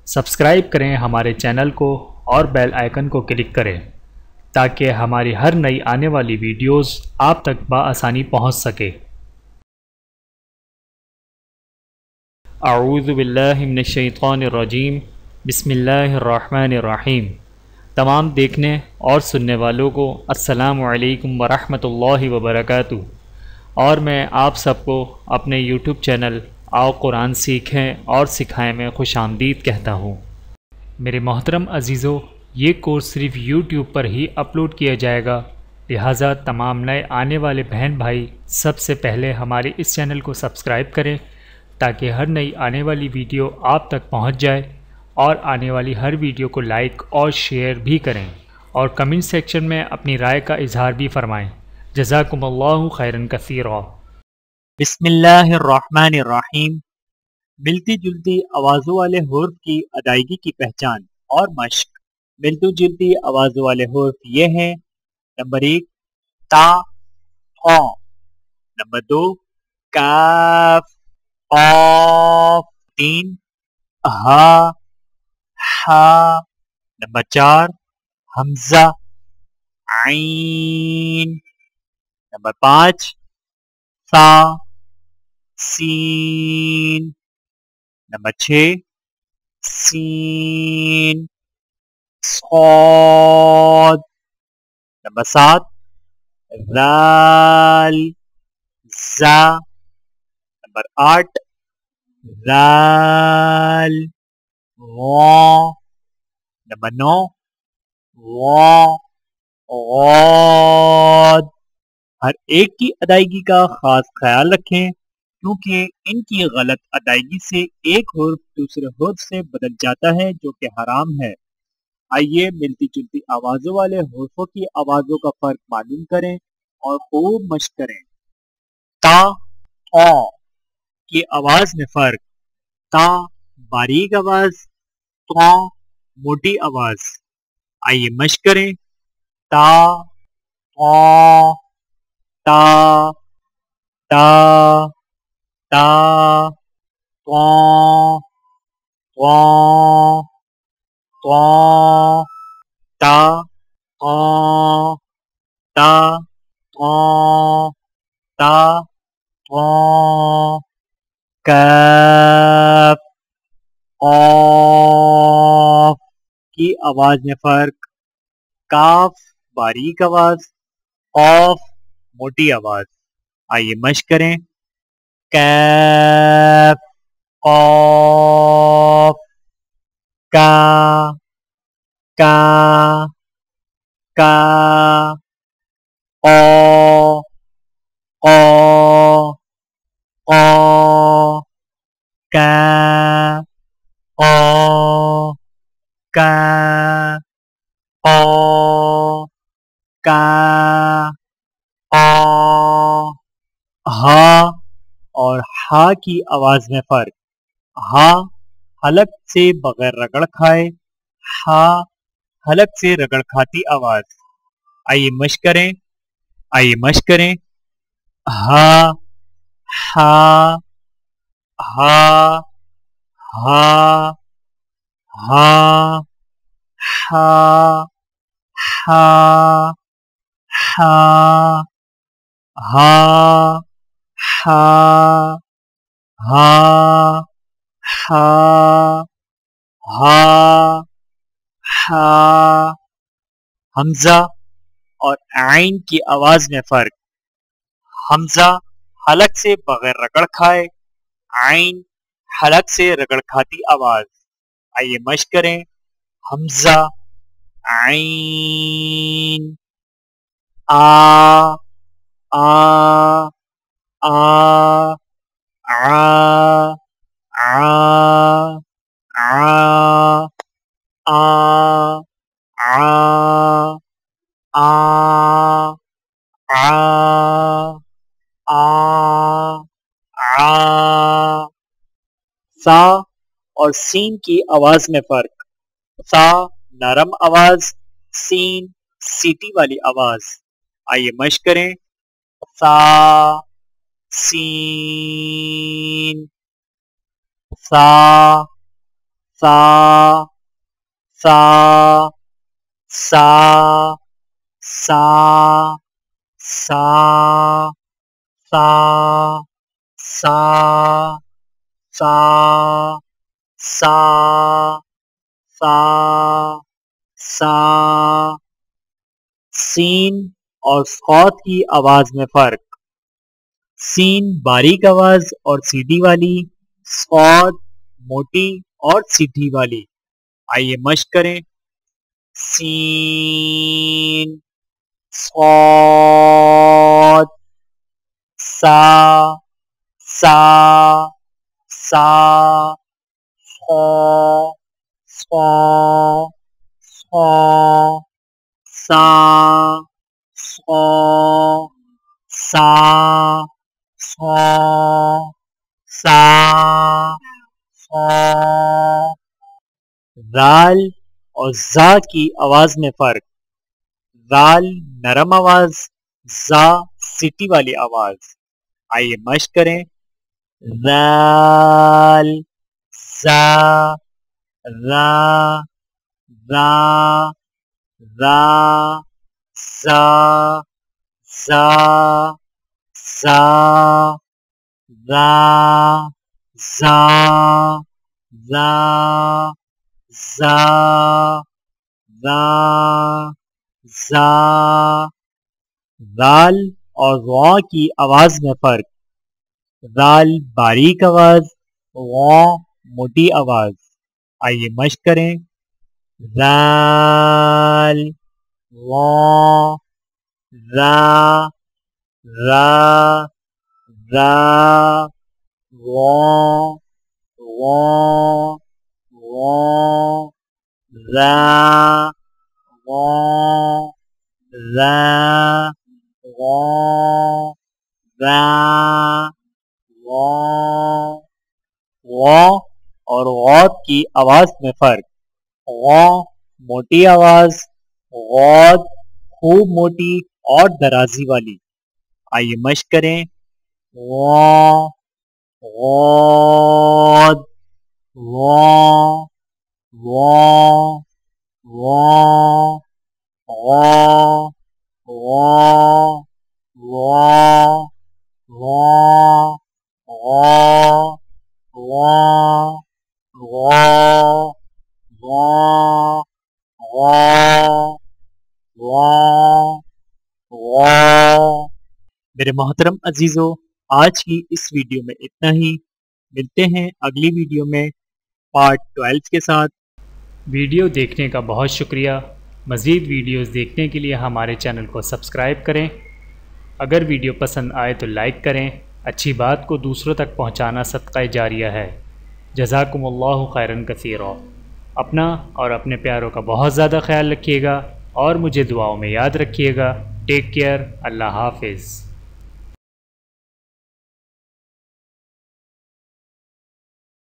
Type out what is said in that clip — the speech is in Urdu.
سبسکرائب کریں ہمارے چینل کو اور بیل آئیکن کو کلک کریں تاکہ ہماری ہر نئی آنے والی ویڈیوز آپ تک بآسانی پہنچ سکے۔ اعوذ باللہ من الشیطان الرجیم، بسم اللہ الرحمن الرحیم۔ تمام دیکھنے اور سننے والوں کو السلام علیکم ورحمۃ اللہ وبرکاتہ، اور میں آپ سب کو اپنے یوٹیوب چینل آؤ قرآن سیکھیں اور سکھائیں میں خوش آمدید کہتا ہوں۔ میرے محترم عزیزو، یہ کورس صرف یوٹیوب پر ہی اپلوڈ کیا جائے گا، لہٰذا تمام نئے آنے والے بہن بھائی سب سے پہلے ہمارے اس چینل کو سبسکرائب کریں تاکہ ہر نئی آنے والی ویڈیو آپ تک پہنچ جائے، اور آنے والی ہر ویڈیو کو لائک اور شیئر بھی کریں، اور کمنٹ سیکشن میں اپنی رائے کا اظہار بھی فرمائیں۔ جزاکم اللہ خیرا کثیرا۔ بسم اللہ الرحمن الرحیم۔ ملتی جلتی آوازوں والے حروف کی ادائیگی کی پہچان اور مشق۔ ملتی جلتی آوازوں والے حروف یہ ہیں: نمبر 1 تا، ث۔ نمبر 2 کاف، قاف۔ 3 ہا، حا۔ نمبر 4 حمزہ، عین۔ نمبر 5 سا، سین۔ نمبر 6 سین، صاد۔ نمبر 7 ذال، زا۔ نمبر 8 ذال، غا۔ نمبر 9 غا، غاد۔ ہر ایک کی ادائیگی کا خاص خیال رکھیں، کیونکہ ان کی غلط ادائیگی سے ایک حرف دوسرے حرف سے بدل جاتا ہے جو کہ حرام ہے۔ آئیے ملتی جلتی آوازوں والے حروفوں کی آوازوں کا فرق معلوم کریں اور خوب مشق کریں۔ تا، ث کی آواز میں فرق: تا باریک آواز، ث موٹی آواز۔ آئیے مشق کریں۔ تا، ث، تا، تا، تا، ث، ث، ث، تا، ث، تا، ث، تا، ث، کاف، قاف کی آواز میں فرق: کاف باریک آواز، قاف موٹی آواز۔ آئیے مشق کریں۔ کاف، قاف، کا، کا، کا، قا، قا، قا، کا، قا، کا، قا، کا، قا۔ ہا اور ہا کی آواز میں فرق: ہا حلق سے بغیر رگڑ کھائے، ہا حلق سے رگڑ کھاتی آواز۔ آئیے مشق کریں۔ آئیے مشق کریں۔ ہا، ہا، ہا، ہا، ہا، ہا، ہا، ہا، ہا، ہا، ہا، ہا، ہا، ہا۔ حمزہ اور عین کی آواز میں فرق: حمزہ حلق سے بغیر رگڑ کھائے، عین حلق سے رگڑ کھاتی آواز۔ آئیے مشق کریں۔ حمزہ، عین، آ، آ، آ، آ، آ، آ، آ، آ، آ۔ سا اور سین کی آواز میں فرق: سا نرم آواز، سین سیٹی والی آواز۔ آئیے مشق کریں۔ سا، سین، سا، سا سا سا سا سا سا سا سا سا سا سا سین اور صاد کی آواز میں فرق۔ سین باریک آواز اور سیدھی والی، صاد موٹی اور سیدھی والی۔ آئیے مشق کریں۔ سین صاد سا سا سا صا صا صا سا صا سا صا سا صا۔ ذال اور زا کی آواز میں فرق۔ ذال نرم آواز، زا سیٹی والی آواز۔ آئیے مشق کریں۔ ذال زا را را را زا زا زا را زا زا زا زا زا۔ ذال اور غا کی آواز میں فرق۔ ذال باریک آواز، غا موٹی آواز۔ آئیے مشق کریں۔ ذال غا را را را غا غا غا را غا را غا را غا۔ غا اور غوط کی آواز میں فرق۔ غا موٹی آواز، غوط خوب موٹی اور درازی والی۔ آئیے مشق کریں۔ غا غاد غا غا غا غا غا غا غا غا غا غا غا غا غا۔ میرے محترم عزیزو، آج کی اس ویڈیو میں اتنا ہی۔ ملتے ہیں اگلی ویڈیو میں پارٹ 12 کے ساتھ۔ ویڈیو دیکھنے کا بہت شکریہ۔ مزید ویڈیوز دیکھنے کے لیے ہمارے چینل کو سبسکرائب کریں۔ اگر ویڈیو پسند آئے تو لائک کریں۔ اچھی بات کو دوسروں تک پہنچانا صدقہ جاریہ ہے۔ جزاکم اللہ خیرا کثیرا۔ اپنا اور اپنے پیاروں کا بہت زیادہ خیال رکھیے گا اور مجھے دعاؤں میں یاد رکھیے گا۔ Take care. اللہ حافظ۔